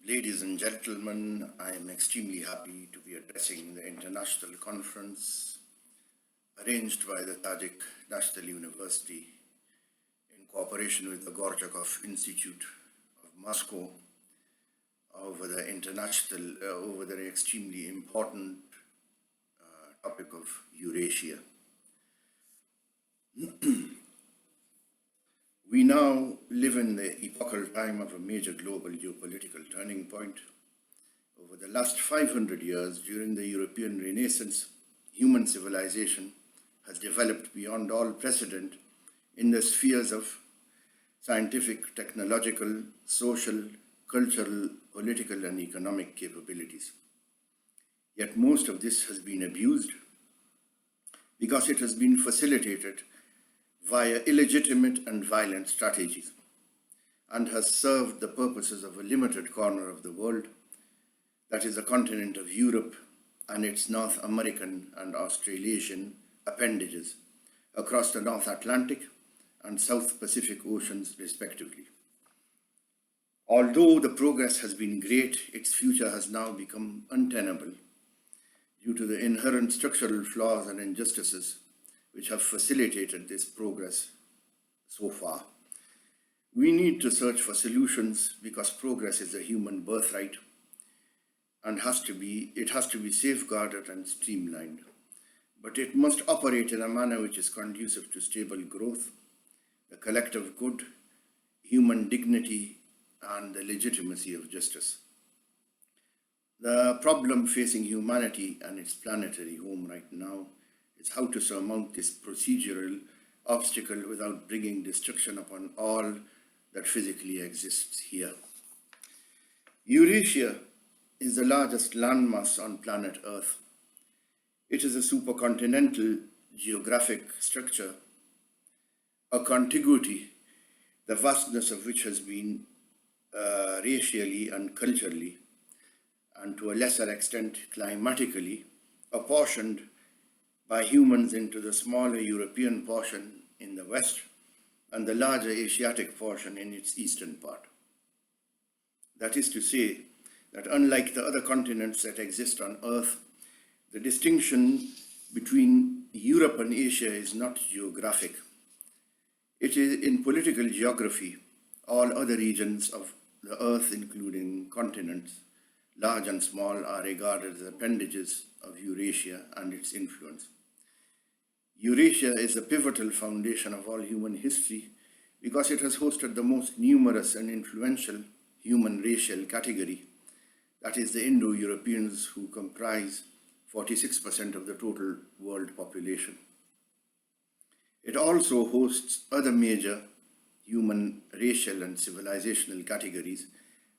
Ladies and gentlemen, I am extremely happy to be addressing the international conference arranged by the Tajik National University in cooperation with the Gorchakov Institute of Moscow over the extremely important topic of Eurasia. We now live in the epochal time of a major global geopolitical turning point. Over the last 500 years, during the European Renaissance, human civilization has developed beyond all precedent in the spheres of scientific, technological, social, cultural, political, and economic capabilities. Yet most of this has been abused because it has been facilitated via illegitimate and violent strategies and has served the purposes of a limited corner of the world, that is the continent of Europe and its North American and Australasian appendages across the North Atlantic and South Pacific Oceans respectively. Although the progress has been great, its future has now become untenable due to the inherent structural flaws and injustices which have facilitated this progress so far. We need to search for solutions because progress is a human birthright and it has to be safeguarded and streamlined. But it must operate in a manner which is conducive to stable growth, the collective good, human dignity, and the legitimacy of justice. The problem facing humanity and its planetary home right now is how to surmount this procedural obstacle without bringing destruction upon all that physically exists here. Eurasia is the largest landmass on planet Earth. It is a supercontinental geographic structure, a contiguity, the vastness of which has been racially and culturally, and to a lesser extent climatically, apportioned by humans into the smaller European portion in the west and the larger Asiatic portion in its eastern part. That is to say that unlike the other continents that exist on Earth, the distinction between Europe and Asia is not geographic. It is in political geography. All other regions of the Earth, including continents, large and small, are regarded as appendages of Eurasia and its influence. Eurasia is the pivotal foundation of all human history because it has hosted the most numerous and influential human racial category, that is the Indo-Europeans, who comprise 46% of the total world population. It also hosts other major human racial and civilizational categories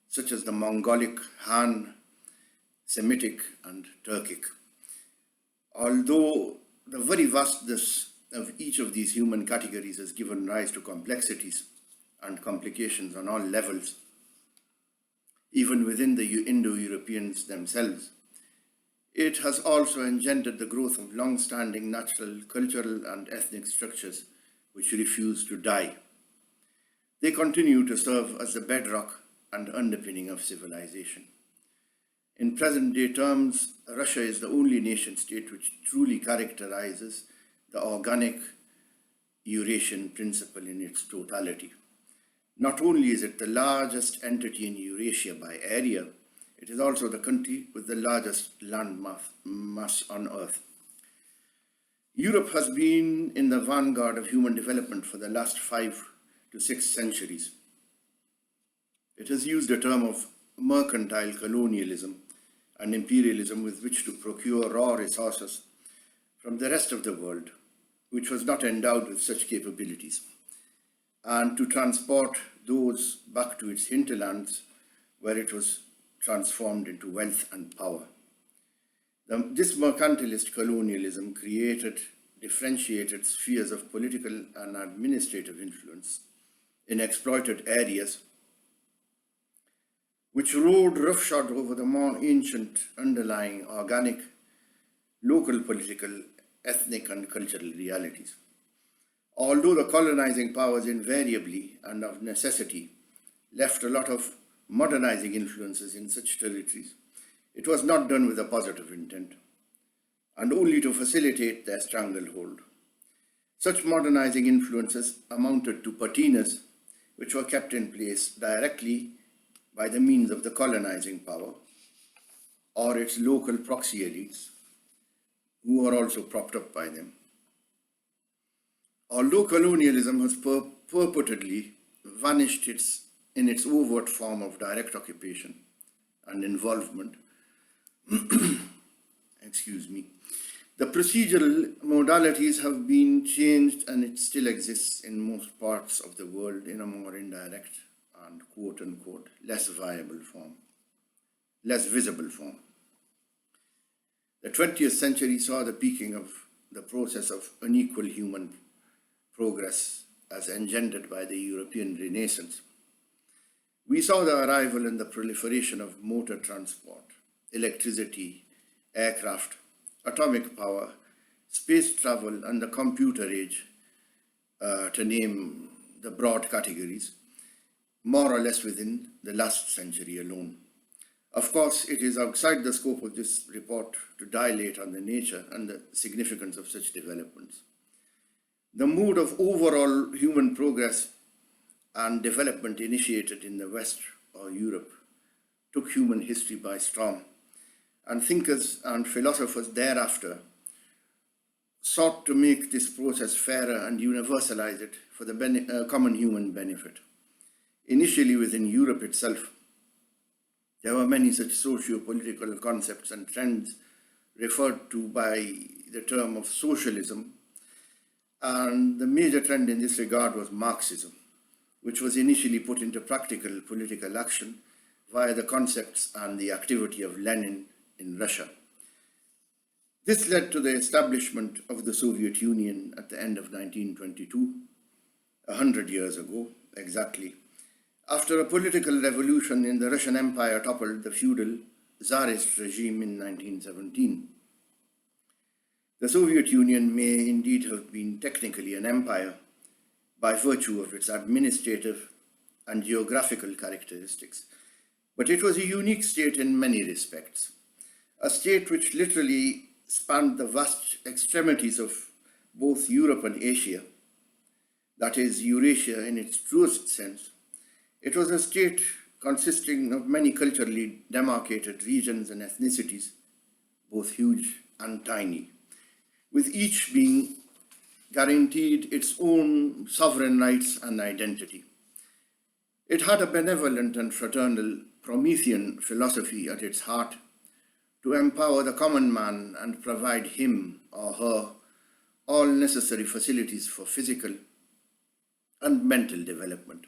such as the Mongolic, Han, Semitic, and Turkic. Although the very vastness of each of these human categories has given rise to complexities and complications on all levels, even within the Indo-Europeans themselves, it has also engendered the growth of long-standing natural, cultural, and ethnic structures which refuse to die. They continue to serve as the bedrock and underpinning of civilization. In present-day terms, Russia is the only nation-state which truly characterizes the organic Eurasian principle in its totality. Not only is it the largest entity in Eurasia by area, it is also the country with the largest land mass on Earth. Europe has been in the vanguard of human development for the last 5 to 6 centuries. It has used a term of mercantile colonialism and imperialism with which to procure raw resources from the rest of the world, which was not endowed with such capabilities, and to transport those back to its hinterlands where it was transformed into wealth and power. This mercantilist colonialism created differentiated spheres of political and administrative influence in exploited areas, which rode roughshod over the more ancient underlying organic, local political, ethnic, and cultural realities. Although the colonizing powers invariably and of necessity left a lot of modernizing influences in such territories, it was not done with a positive intent, and only to facilitate their stranglehold. Such modernizing influences amounted to patinas, which were kept in place directly by the means of the colonizing power or its local proxy elites, who were also propped up by them. Although colonialism has purportedly vanished in its overt form of direct occupation and involvement, excuse me, the procedural modalities have been changed, and it still exists in most parts of the world in a more indirect and quote-unquote less visible form. The 20th century saw the peaking of the process of unequal human progress as engendered by the European Renaissance. We saw the arrival and the proliferation of motor transport, electricity, aircraft, atomic power, space travel, and the computer age, to name the broad categories, more or less within the last century alone. Of course, it is outside the scope of this report to dilate on the nature and the significance of such developments. The mode of overall human progress and development initiated in the West or Europe took human history by storm, and thinkers and philosophers thereafter sought to make this process fairer and universalize it for the common human benefit. Initially within Europe itself, there were many such socio-political concepts and trends referred to by the term of socialism, and the major trend in this regard was Marxism, which was initially put into practical political action via the concepts and the activity of Lenin in Russia. This led to the establishment of the Soviet Union at the end of 1922, 100 years ago exactly, after a political revolution in the Russian Empire toppled the feudal Tsarist regime in 1917. The Soviet Union may indeed have been technically an empire by virtue of its administrative and geographical characteristics, but it was a unique state in many respects, a state which literally spanned the vast extremities of both Europe and Asia, that is, Eurasia in its truest sense. It was a state consisting of many culturally demarcated regions and ethnicities, both huge and tiny, with each being guaranteed its own sovereign rights and identity. It had a benevolent and fraternal Promethean philosophy at its heart to empower the common man and provide him or her all necessary facilities for physical and mental development.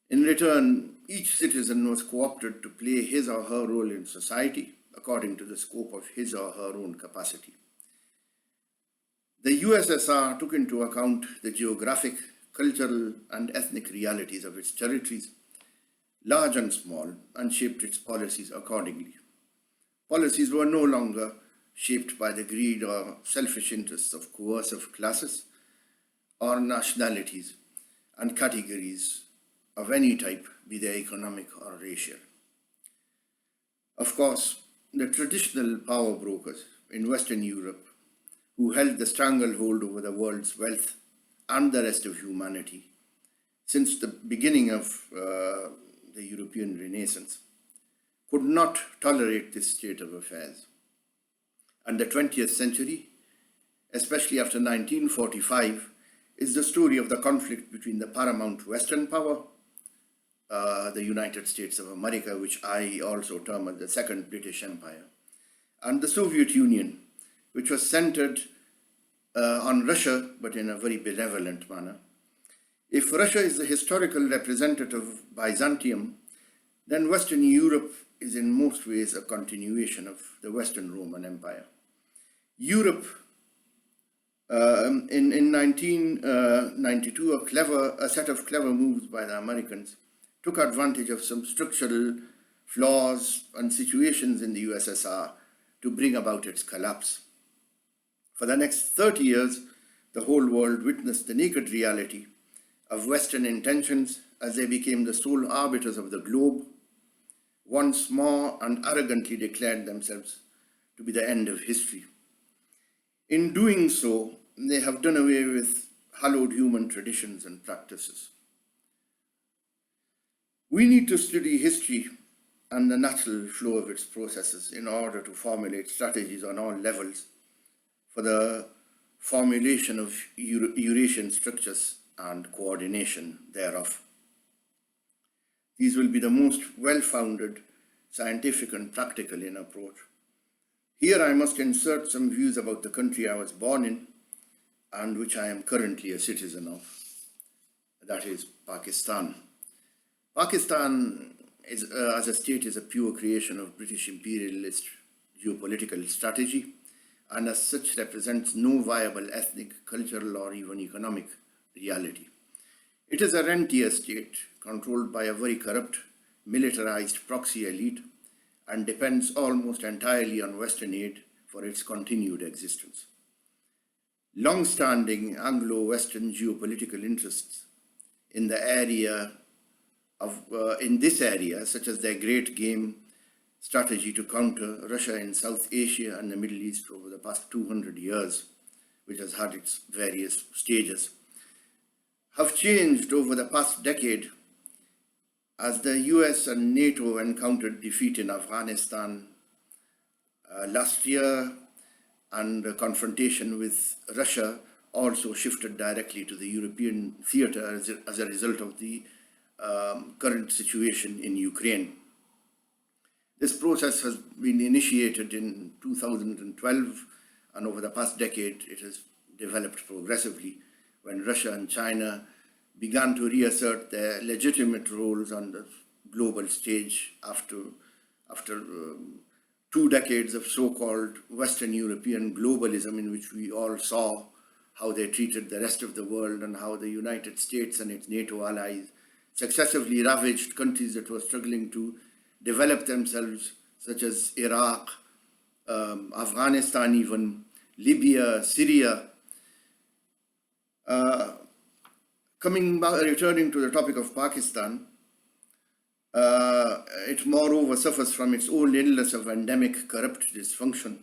In return, each citizen was co-opted to play his or her role in society according to the scope of his or her own capacity. The USSR took into account the geographic, cultural, and ethnic realities of its territories, large and small, and shaped its policies accordingly. Policies were no longer shaped by the greed or selfish interests of coercive classes or nationalities and categories of any type, be they economic or racial. Of course, the traditional power brokers in Western Europe, who held the stranglehold over the world's wealth and the rest of humanity since the beginning of the European Renaissance, could not tolerate this state of affairs. And the 20th century, especially after 1945, is the story of the conflict between the paramount Western power, the United States of America, which I also term as the Second British Empire, and the Soviet Union, which was centered on Russia, but in a very benevolent manner. If Russia is the historical representative of Byzantium, then Western Europe is in most ways a continuation of the Western Roman Empire. Europe, in 1992, a set of clever moves by the Americans took advantage of some structural flaws and situations in the USSR to bring about its collapse. For the next 30 years, the whole world witnessed the naked reality of Western intentions as they became the sole arbiters of the globe, once more and arrogantly declared themselves to be the end of history. In doing so, they have done away with hallowed human traditions and practices. We need to study history and the natural flow of its processes in order to formulate strategies on all levels for the formulation of Eurasian structures and coordination thereof. These will be the most well-founded, scientific and practical in approach. Here I must insert some views about the country I was born in and which I am currently a citizen of, that is Pakistan. Pakistan is, as a state is a pure creation of British imperialist geopolitical strategy, and as such represents no viable ethnic, cultural or even economic reality. It is a rentier state controlled by a very corrupt, militarized proxy elite and depends almost entirely on Western aid for its continued existence. Long-standing Anglo-Western geopolitical interests in the area in this area, such as their great game strategy to counter Russia in South Asia and the Middle East over the past 200 years, which has had its various stages, have changed over the past decade as the US and NATO encountered defeat in Afghanistan last year, and the confrontation with Russia also shifted directly to the European theater as a result of the current situation in Ukraine. This process has been initiated in 2012, and over the past decade it has developed progressively when Russia and China began to reassert their legitimate roles on the global stage after 2 decades of so-called Western European globalism, in which we all saw how they treated the rest of the world and how the United States and its NATO allies successively ravaged countries that were struggling to develop themselves, such as Iraq, Afghanistan even, Libya, Syria. Returning to the topic of Pakistan, it moreover suffers from its own illness of endemic corrupt dysfunction,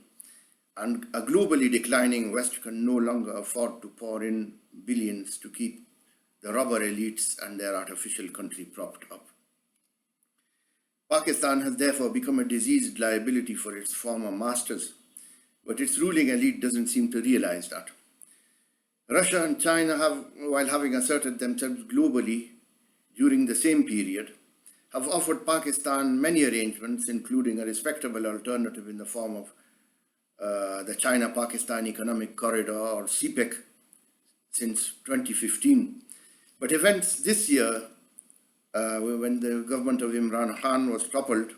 and a globally declining West can no longer afford to pour in billions to keep the robber elites and their artificial country propped up. Pakistan has therefore become a diseased liability for its former masters, but its ruling elite doesn't seem to realize that. Russia and China have, while having asserted themselves globally during the same period, have offered Pakistan many arrangements, including a respectable alternative in the form of the China-Pakistan Economic Corridor, or CPEC, since 2015. But events this year, when the government of Imran Khan was toppled,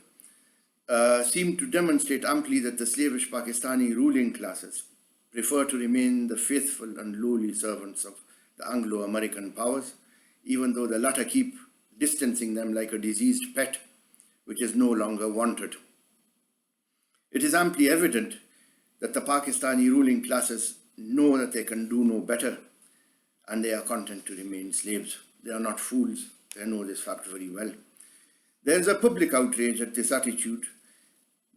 seemed to demonstrate amply that the slavish Pakistani ruling classes prefer to remain the faithful and lowly servants of the Anglo-American powers, even though the latter keep distancing them like a diseased pet, which is no longer wanted. It is amply evident that the Pakistani ruling classes know that they can do no better, and they are content to remain slaves. They are not fools. They know this fact very well. There is a public outrage at this attitude,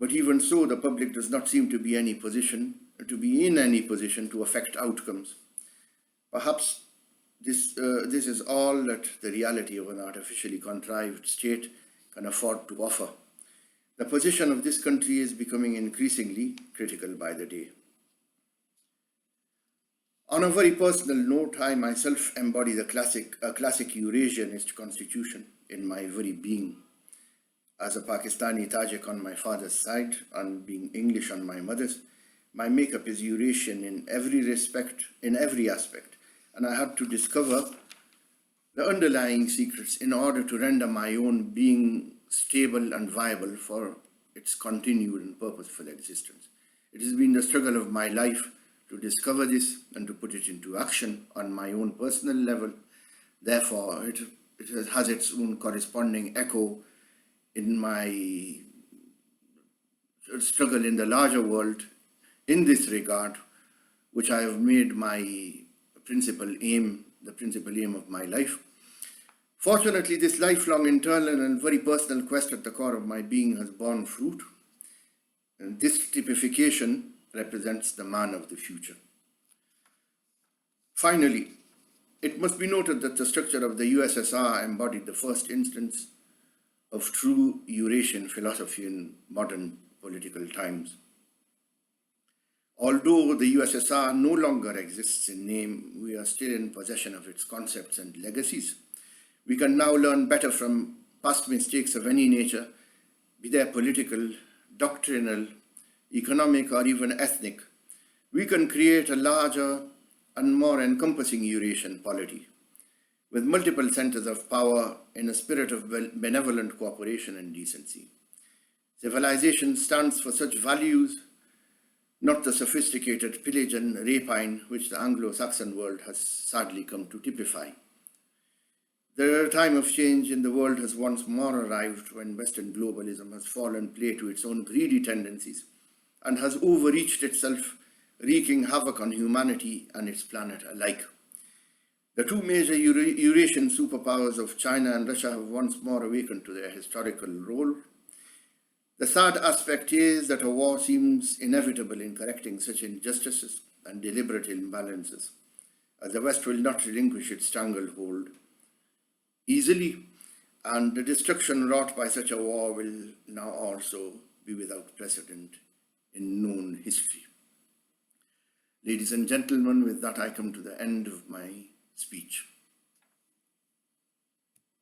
but even so, the public does not seem to be in any position to affect outcomes. Perhaps this is all that the reality of an artificially contrived state can afford to offer. The position of this country is becoming increasingly critical by the day. On a very personal note, I myself embody a classic Eurasianist constitution in my very being. As a Pakistani Tajik on my father's side and being English on my mother's, my makeup is Eurasian in every aspect, and I had to discover the underlying secrets in order to render my own being stable and viable for its continued and purposeful existence. It has been the struggle of my life to discover this and to put it into action on my own personal level. Therefore, it has its own corresponding echo in my struggle in the larger world in this regard, which I have made my principal aim, the principal aim of my life. Fortunately, this lifelong internal and very personal quest at the core of my being has borne fruit, and this typification represents the man of the future. Finally, it must be noted that the structure of the USSR embodied the first instance of true Eurasian philosophy in modern political times. Although the USSR no longer exists in name, we are still in possession of its concepts and legacies. We can now learn better from past mistakes of any nature, be they political, doctrinal, economic, or even ethnic. We can create a larger and more encompassing Eurasian polity, with multiple centers of power in a spirit of benevolent cooperation and decency. Civilization stands for such values, not the sophisticated pillage and rapine which the Anglo-Saxon world has sadly come to typify. The time of change in the world has once more arrived when Western globalism has fallen prey to its own greedy tendencies and has overreached itself, wreaking havoc on humanity and its planet alike. The two major Eurasian superpowers of China and Russia have once more awakened to their historical role. The sad aspect is that a war seems inevitable in correcting such injustices and deliberate imbalances, as the West will not relinquish its stranglehold easily, and the destruction wrought by such a war will now also be without precedent in known history. Ladies and gentlemen, with that I come to the end of my speech.